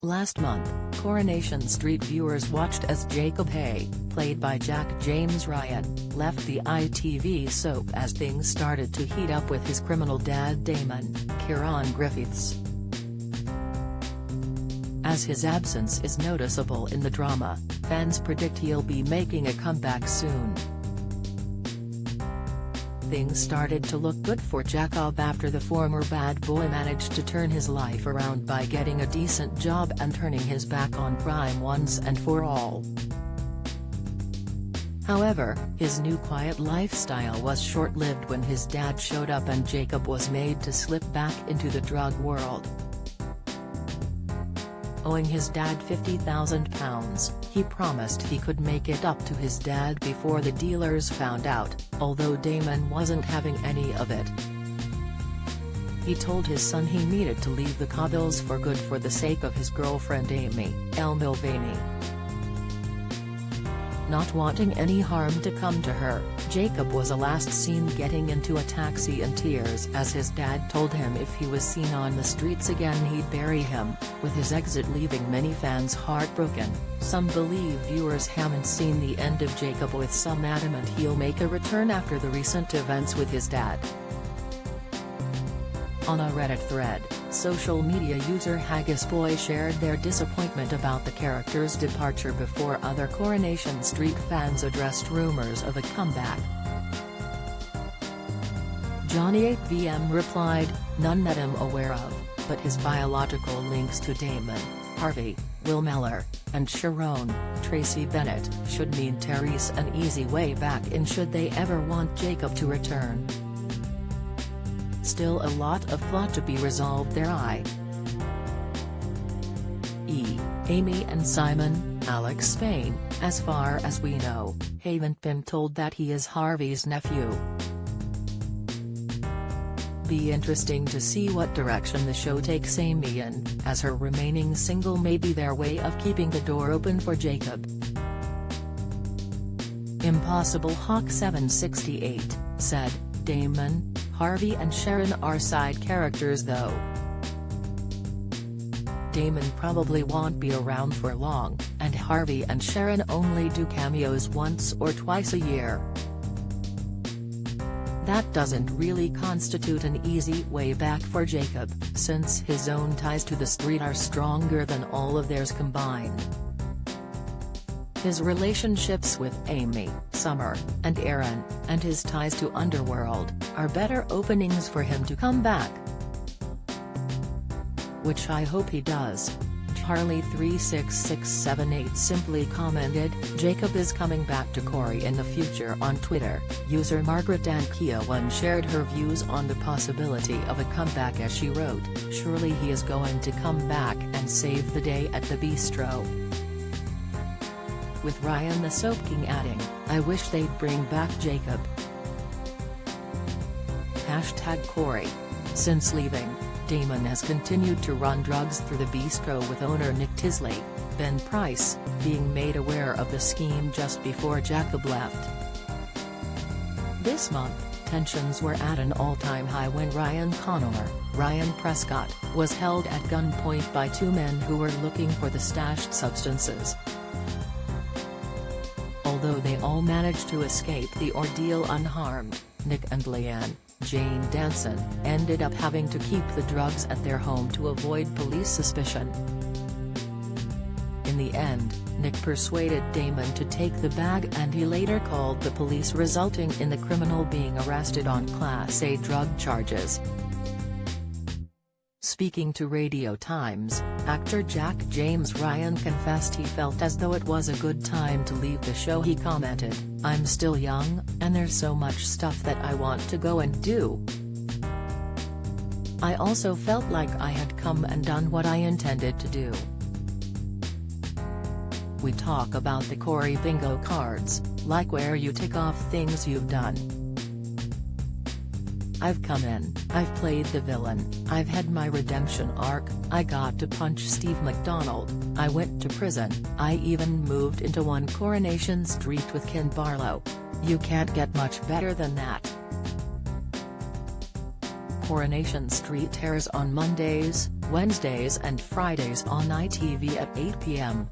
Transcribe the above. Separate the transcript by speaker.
Speaker 1: Last month, Coronation Street viewers watched as Jacob Hay, played by James Ryan, left the ITV soap as things started to heat up with his criminal dad Damon, Kieran Griffiths. As his absence is noticeable in the drama, fans predict he'll be making a comeback soon. Things started to look good for Jacob after the former bad boy managed to turn his life around by getting a decent job and turning his back on crime once and for all. However, his new quiet lifestyle was short-lived when his dad showed up and Jacob was made to slip back into the drug world. Owing his dad £50,000, he promised he could make it up to his dad before the dealers found out, although Damon wasn't having any of it. He told his son he needed to leave the cobbles for good for the sake of his girlfriend Amy, El Mulvaney. Not wanting any harm to come to her, Jacob was last seen getting into a taxi in tears as his dad told him if he was seen on the streets again he'd bury him, with his exit leaving many fans heartbroken. Some believe viewers haven't seen the end of Jacob, with some adamant he'll make a return after the recent events with his dad. On a Reddit thread, social media user HaggisBoy shared their disappointment about the character's departure before other Coronation Street fans addressed rumors of a comeback. Johnny8VM replied, "None that I'm aware of, but his biological links to Damon, Harvey, Will Mellor, and Sharon, Tracy Bennett, should mean Therese an easy way back in should they ever want Jacob to return. Still a lot of plot to be resolved there. Amy and Simon, Alex Spain, as far as we know, haven't been told that he is Harvey's nephew. Be interesting to see what direction the show takes Amy in, as her remaining single may be their way of keeping the door open for Jacob." Impossible Hawk 768, said, "Damon, Harvey and Sharon are side characters though. Damon probably won't be around for long, and Harvey and Sharon only do cameos once or twice a year. That doesn't really constitute an easy way back for Jacob, since his own ties to the street are stronger than all of theirs combined. His relationships with Amy, Summer, and Aaron, and his ties to Underworld, are better openings for him to come back. Which I hope he does." Charlie36678 simply commented, "Jacob is coming back to Corey in the future" on Twitter. User Margaret Ankia1 shared her views on the possibility of a comeback as she wrote, "Surely he is going to come back and save the day at the bistro." With Ryan the Soap King adding, "I wish they'd bring back Jacob." #Corey. Since leaving, Damon has continued to run drugs through the bistro, with owner Nick Tisley, Ben Price, being made aware of the scheme just before Jacob left. This month, tensions were at an all-time high when Ryan Prescott, was held at gunpoint by two men who were looking for the stashed substances. Although they all managed to escape the ordeal unharmed, Nick and Leanne, Jane Danson, ended up having to keep the drugs at their home to avoid police suspicion. In the end, Nick persuaded Damon to take the bag and he later called the police, resulting in the criminal being arrested on Class A drug charges. Speaking to Radio Times, actor James Ryan confessed he felt as though it was a good time to leave the show. He commented, "I'm still young, and there's so much stuff that I want to go and do. I also felt like I had come and done what I intended to do." We talk about the Corey bingo cards, like where you tick off things you've done. I've come in, I've played the villain, I've had my redemption arc, I got to punch Steve McDonald, I went to prison, I even moved into one Coronation Street with Ken Barlow. You can't get much better than that. Coronation Street airs on Mondays, Wednesdays and Fridays on ITV at 8 p.m.